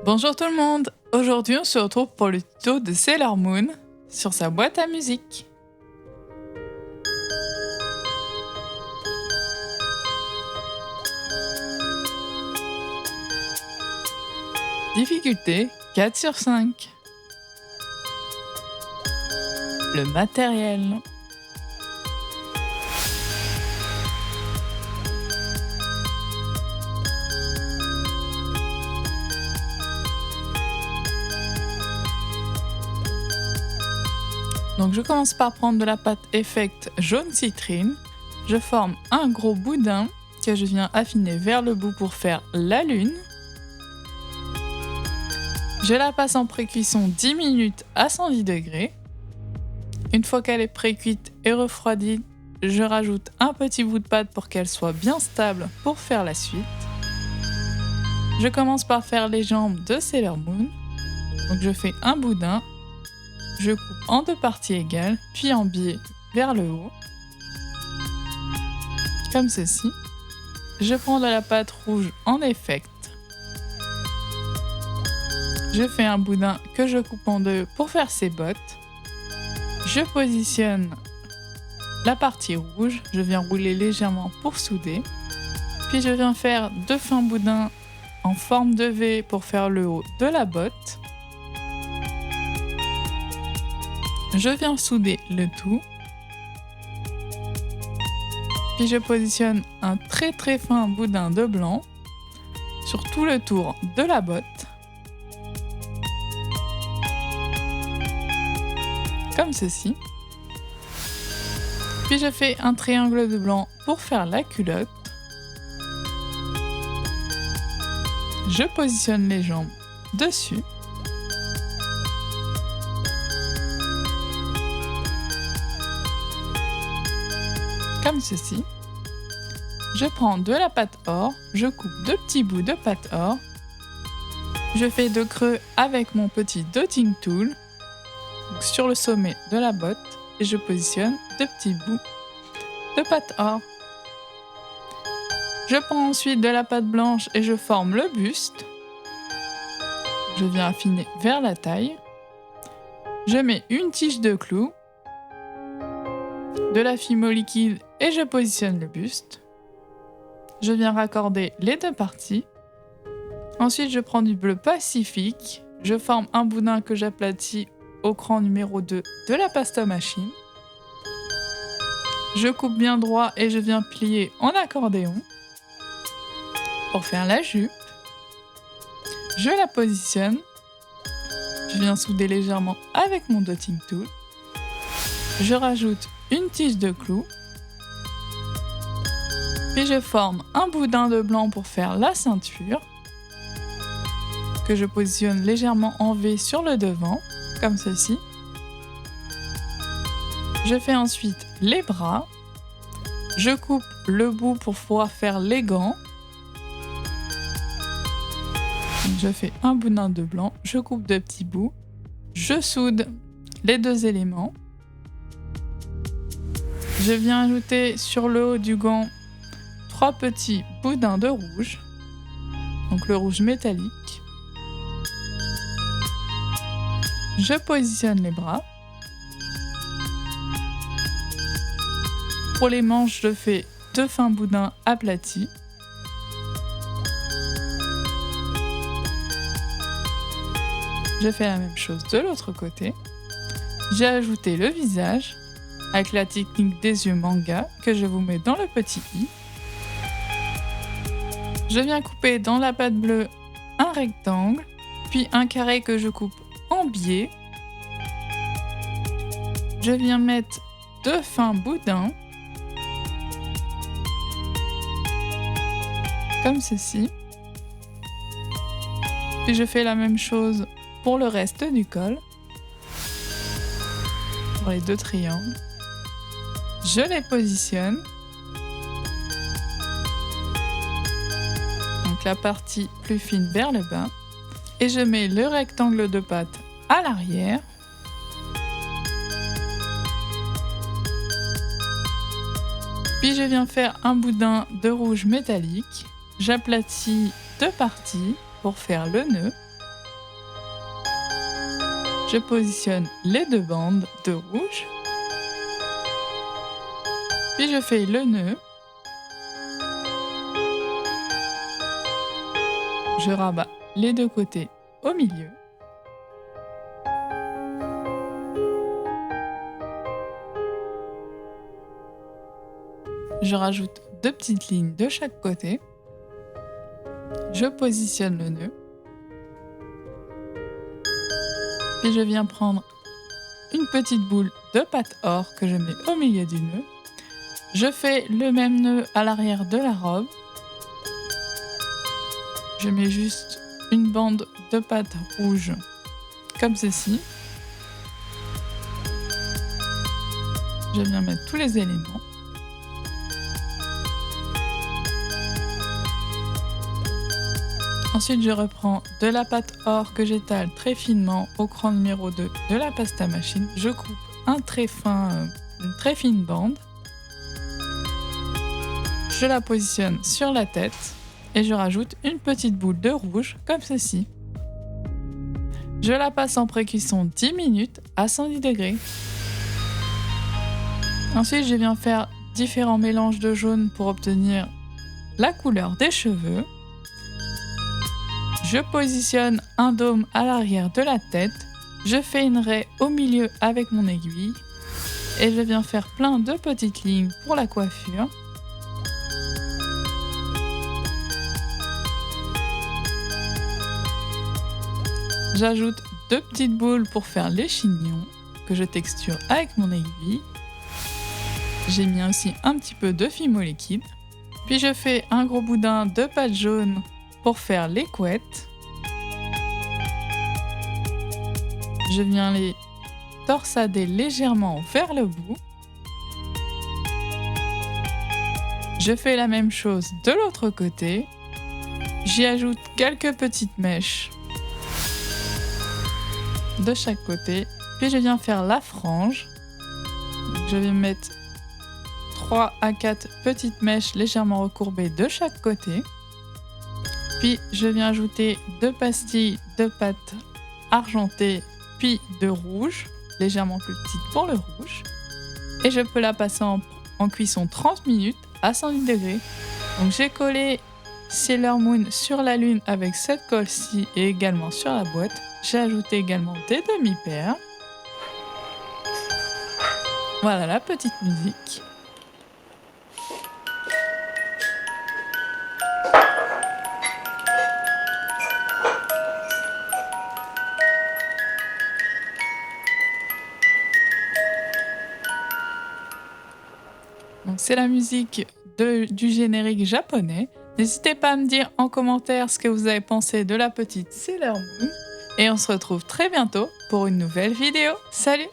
Bonjour tout le monde. Aujourd'hui on se retrouve pour le tuto de Sailor Moon sur sa boîte à musique. Difficulté 4 sur 5. Le matériel. Donc je commence par prendre de la pâte Effect jaune citrine. Je forme un gros boudin que je viens affiner vers le bout pour faire la lune. Je la passe en pré-cuisson 10 minutes à 110 degrés. Une fois qu'elle est pré-cuite et refroidie, je rajoute un petit bout de pâte pour qu'elle soit bien stable pour faire la suite. Je commence par faire les jambes de Sailor Moon. Donc je fais un boudin. Je coupe en deux parties égales, puis en biais vers le haut, comme ceci. Je prends de la pâte rouge en Effect. Je fais un boudin que je coupe en deux pour faire ses bottes. Je positionne la partie rouge, je viens rouler légèrement pour souder. Puis je viens faire deux fins boudins en forme de V pour faire le haut de la botte. Je viens souder le tout. Puis je positionne un très fin boudin de blanc sur tout le tour de la botte. Comme ceci. Puis je fais un triangle de blanc pour faire la culotte. Je positionne les jambes dessus. Comme ceci. Je prends de la pâte or, je coupe deux petits bouts de pâte or. Je fais deux creux avec mon petit dotting tool sur le sommet de la botte et je positionne deux petits bouts de pâte or. Je prends ensuite de la pâte blanche et je forme le buste. Je viens affiner vers la taille. Je mets une tige de clou, de la fimo liquide et je positionne le buste. Je viens raccorder les deux parties. Ensuite, je prends du bleu Pacifique. Je forme un boudin que j'aplatis au cran numéro 2 de la pasta machine. Je coupe bien droit et je viens plier en accordéon pour faire la jupe. Je la positionne. Je viens souder légèrement avec mon dotting tool. Je rajoute une tige de clou. Puis je forme un boudin de blanc pour faire la ceinture, que je positionne légèrement en V sur le devant, comme ceci. Je fais ensuite les bras. Je coupe le bout pour pouvoir faire les gants. Donc je fais un boudin de blanc, je coupe deux petits bouts, je soude les deux éléments. Je viens ajouter sur le haut du gant 3 petits boudins de rouge, donc le rouge métallique. Je positionne les bras. Pour les manches, je fais deux fins boudins aplatis. Je fais la même chose de l'autre côté. J'ai ajouté le visage avec la technique des yeux manga que je vous mets dans le petit i. Je viens couper dans la pâte bleue un rectangle, puis un carré que je coupe en biais. Je viens mettre deux fins boudins, comme ceci. Puis je fais la même chose pour le reste du col, pour les deux triangles. Je les positionne. Donc la partie plus fine vers le bas. Et je mets le rectangle de pâte à l'arrière. Puis je viens faire un boudin de rouge métallique. J'aplatis deux parties pour faire le nœud. Je positionne les 2 bandes de rouge. Puis je fais le nœud. Je rabats les 2 côtés au milieu. Je rajoute 2 petites lignes de chaque côté. Je positionne le nœud. Puis je viens prendre une petite boule de pâte or que je mets au milieu du nœud. Je fais le même nœud à l'arrière de la robe. Je mets juste une bande de pâte rouge comme ceci. Je viens mettre tous les éléments. Ensuite, je reprends de la pâte or que j'étale très finement au cran numéro 2 de la pasta machine. Je coupe une très fine bande. Je la positionne sur la tête et je rajoute une petite boule de rouge comme ceci. Je la passe en pré-cuisson 10 minutes à 110 degrés. Ensuite, je viens faire différents mélanges de jaune pour obtenir la couleur des cheveux. Je positionne un dôme à l'arrière de la tête, je fais une raie au milieu avec mon aiguille et je viens faire plein de petites lignes pour la coiffure. J'ajoute 2 petites boules pour faire les chignons que je texture avec mon aiguille. J'ai mis aussi un petit peu de fimo liquide. Puis je fais un gros boudin de pâte jaune pour faire les couettes. Je viens les torsader légèrement vers le bout. Je fais la même chose de l'autre côté. J'y ajoute quelques petites mèches de chaque côté. Puis je viens faire la frange. Je vais mettre 3 à 4 petites mèches légèrement recourbées de chaque côté. Puis je viens ajouter 2 pastilles de pâte argentée, puis de rouge, légèrement plus petite pour le rouge. Et je peux la passer en cuisson 30 minutes à 110 degrés. Donc j'ai collé Sailor Moon sur la lune avec cette colle-ci et également sur la boîte. J'ai ajouté également des demi-perles. Voilà la petite musique. Donc c'est la musique du générique japonais. N'hésitez pas à me dire en commentaire ce que vous avez pensé de la petite Sailor Moon. Et on se retrouve très bientôt pour une nouvelle vidéo. Salut!